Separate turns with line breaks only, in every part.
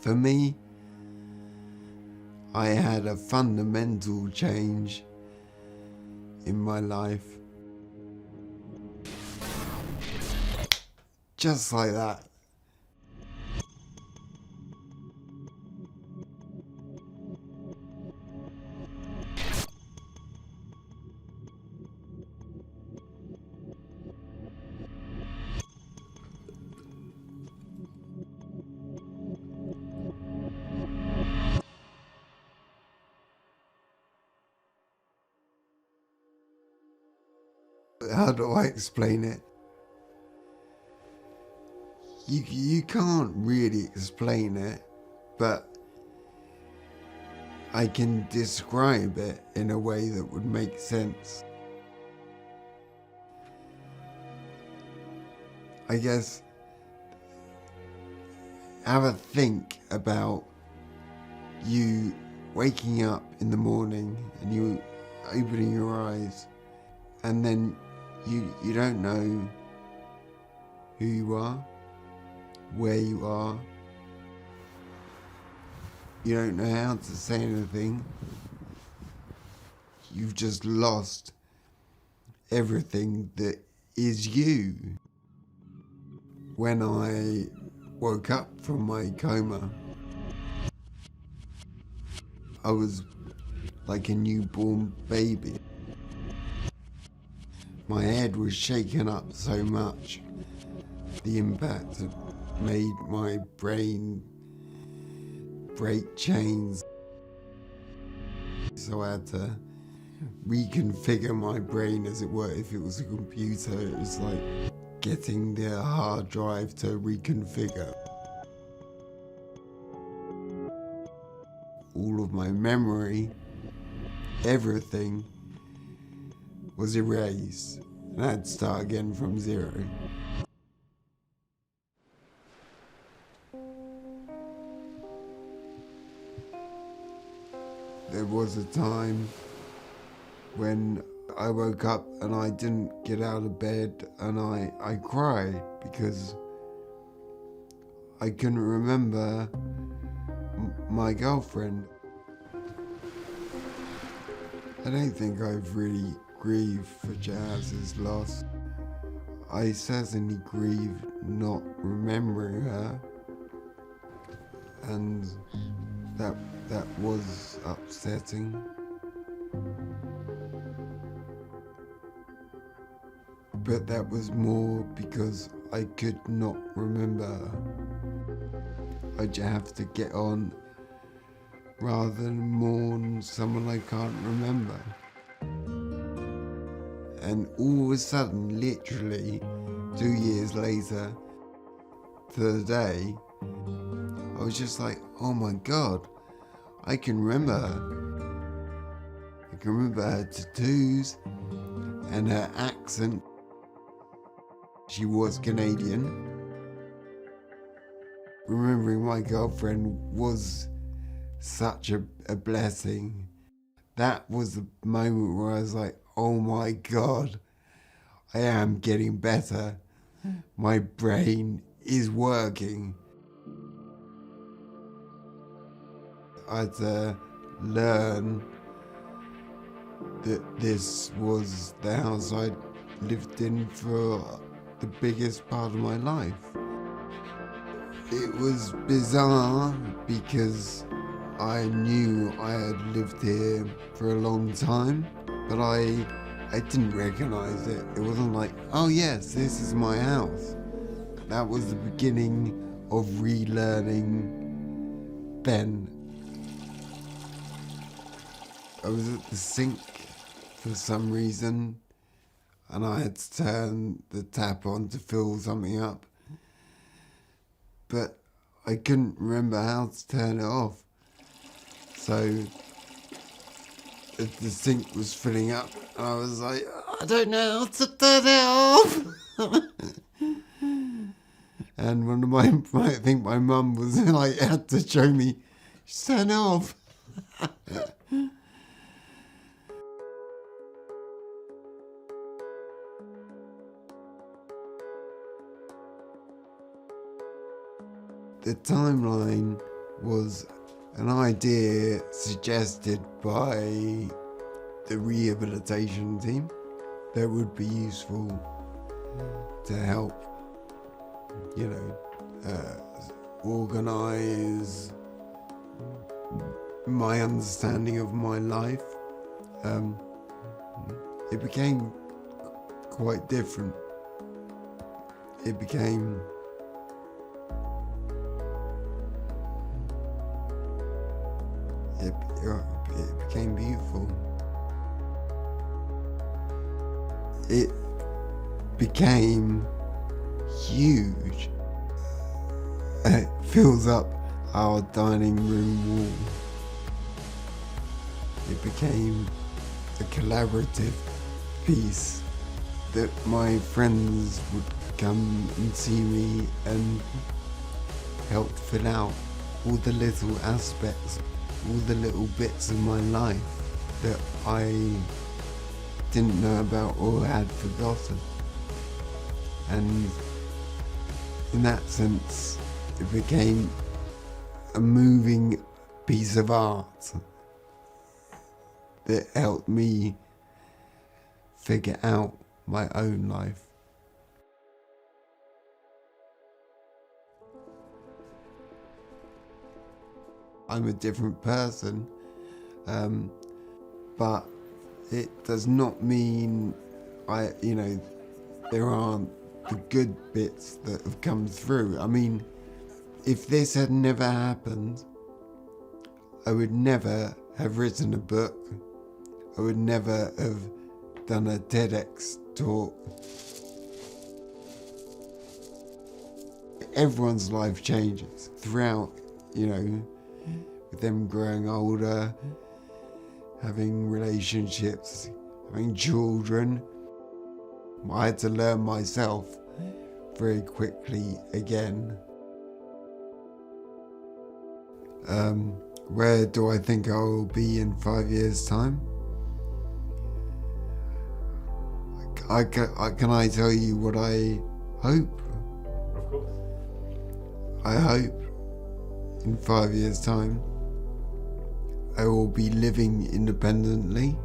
For me, I had a fundamental change in my life. Just like that. How do I explain it? You can't really explain it, but I can describe it in a way that would make sense. I guess have a think about you waking up in the morning and you opening your eyes, and then you don't know who you are, where you are. You don't know how to say anything. You've just lost everything that is you. When I woke up from my coma, I was like a newborn baby. My head was shaken up so much. The impact had made my brain break chains. So I had to reconfigure my brain, as it were. If it was a computer, it was like getting the hard drive to reconfigure. All of my memory, everything was erased, and I had to start again from zero. There was a time when I woke up and I didn't get out of bed, and I cried because I couldn't remember my girlfriend. I don't think I've really grieved for Jazz's loss. I certainly grieve not remembering her, and that was upsetting. But that was more because I could not remember her. I just have to get on rather than mourn someone I can't remember. And all of a sudden, literally 2 years later to the day, I was just like, oh my God, I can remember her. I can remember her tattoos and her accent. She was Canadian. Remembering my girlfriend was such a blessing. That was the moment where I was like, oh my God, I am getting better. My brain is working. I had to learn that this was the house I'd lived in for the biggest part of my life. It was bizarre because I knew I had lived here for a long time, but I didn't recognize it. It wasn't like, oh yes, this is my house. That was the beginning of relearning then. I was at the sink for some reason, and I had to turn the tap on to fill something up. But I couldn't remember how to turn it off. So the sink was filling up, and I was like, I don't know how to turn it off. And I think my mum was like, had to show me, just turn it off. The timeline was an idea suggested by the rehabilitation team that would be useful to help, organise my understanding of my life. It became quite different. It became beautiful. It became huge. It fills up our dining room wall. It became a collaborative piece that my friends would come and see me and help fill out all the little aspects, all the little bits of my life that I didn't know about or had forgotten. And in that sense, it became a moving piece of art that helped me figure out my own life. I'm a different person, but it does not mean there aren't the good bits that have come through. I mean, if this had never happened, I would never have written a book. I would never have done a TEDx talk. Everyone's life changes throughout, with them growing older, having relationships, having children. I had to learn myself very quickly again. Where do I think I will be in 5 years' time? Can I tell you what I hope?
Of course.
I hope in 5 years' time I will be living independently.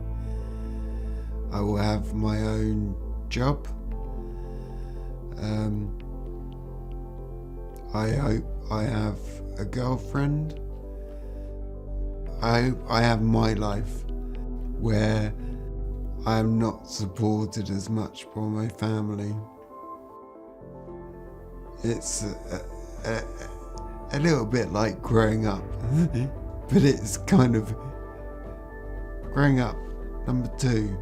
I will have my own job. I hope I have a girlfriend. I hope I have my life where I am not supported as much by my family. It's a little bit like growing up, but it's kind of growing up number 2.